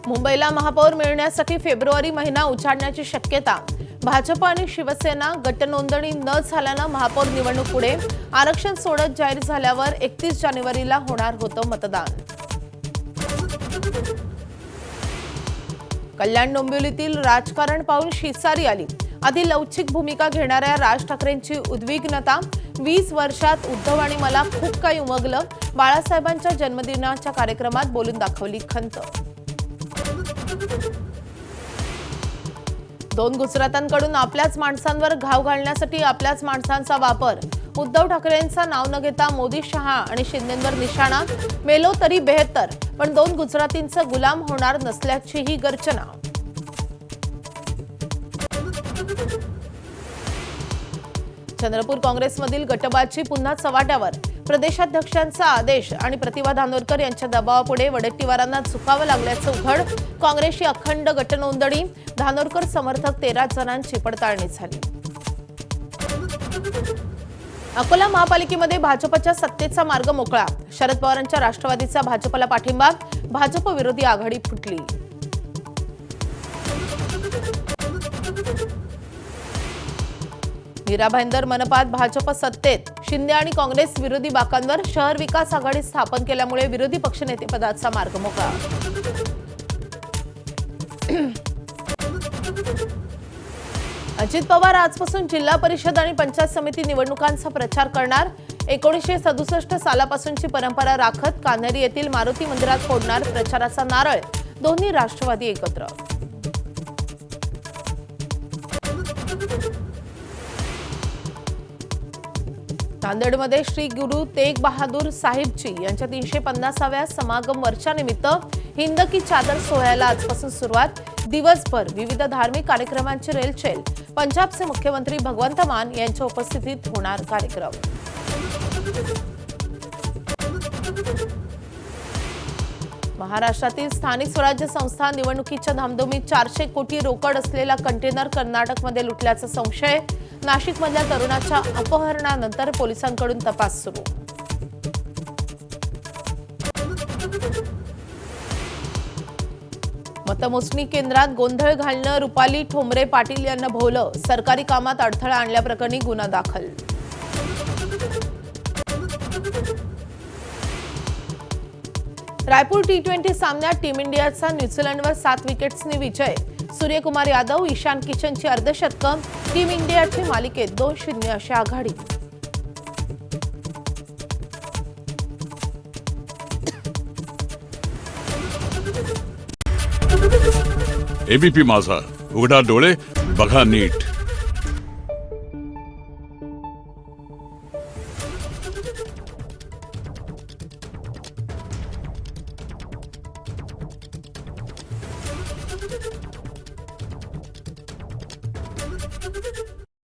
मुंबईला महापौर मिळण्यासाठी फेब्रुवारी महिना उजाडण्याची शक्यता। भाजप आणि शिवसेना गटनोंदणी न झाल्यानं महापौर निवडणूक पुढे। आरक्षण सोडत जाहीर झाल्यावर 31 जानेवारीला होणार होतं मतदान। कल्याण डोंबिवलीतील राजकारण पाहून शिसारी आली। आधी लवचिक भूमिका घेणाऱ्या राज ठाकरेंची उद्विग्नता। 20 वर्षात उद्धव आणि मला खूप काही उमगलं। बाळासाहेबांच्या जन्मदिनाच्या कार्यक्रमात बोलून दाखवली खंत। 2 गुजरातांकडून आपल्याच माणसांवर घाव घालण्यासाठी आपल्याच माणसांचा वापर। उद्धव ठाकरेंचं नाव न घेता मोदी, शहा आणि शिंदेंवर निशाणा। मेलो तरी बेहतर, पण 2 गुजरातींचं गुलाम होणार नसल्याचीही गर्जना। चंद्रपूर काँग्रेसमधील गटबाजी पुन्हा चव्हाट्यावर। प्रदेशाध्यक्षांचा आदेश आणि प्रतिभा धानोरकर यांच्या दबावापुढे वडेट्टीवारांना झुकावं लागल्याचं उघड। काँग्रेसची अखंड गटनोंदणी। धानोरकर समर्थक 13 जणांची पडताळणी झाली। अकोला महापालिकेमध्ये भाजपच्या सत्तेचा मार्ग मोकळा। शरद पवारांच्या राष्ट्रवादीचा भाजपला पाठिंबा। भाजप विरोधी आघाडी फुटली। मीरा भाईंदर मनपात भाजप सत्तेत। शिंदे आणि काँग्रेस विरोधी बाकांवर। शहर विकास आघाडी स्थापन केल्यामुळे विरोधी पक्षनेतेपदाचा मार्ग मोकळा। अजित पवार आजपासून जिल्हा परिषद आणि पंचायत समिती निवडणुकांचा प्रचार करणार। 1967 सालापासूनची परंपरा राखत कान्हेरी येथील मारुती मंदिरात फोडणार प्रचाराचा नारळ। दोन्ही राष्ट्रवादी एकत्र। नांदेडमध्ये श्री गुरु तेग बहादूर साहिबजी यांच्या 350व्या समागम वर्षानिमित्त हिंद की चादर सोहळ्याला आजपासून सुरुवात। दिवसभर विविध धार्मिक कार्यक्रमांची रेलचेल। पंजाबचे मुख्यमंत्री भगवंत मान यांच्या उपस्थितीत होणार कार्यक्रम। महाराष्ट्रातील स्थानिक स्वराज्य संस्था निवडणुकीच्या धामधुमीत 400 कोटी रोकड असलेला कंटेनर कर्नाटकमध्ये लुटल्याचा संशय। नाशिकमधल्या तरुणाच्या अपहरणानंतर पोलिसांकडून तपास सुरू। मतमोजणी केंद्रात गोंधळ घालणं रुपाली ठोंबरे पाटील यांना भोवलं। सरकारी कामात अडथळा आणल्याप्रकरणी गुन्हा दाखल। रायपूर T20 सामन्यात टीम इंडियाचा न्यूझीलंडवर 7 विकेट्सनी विजय। सूर्यकुमार यादव, ईशान किशनची अर्धशतकं। टीम इंडियाची मालिकेत 2-0 अशी आघाडी। एबीपी माझा, उघडा डोळे बघा नीट।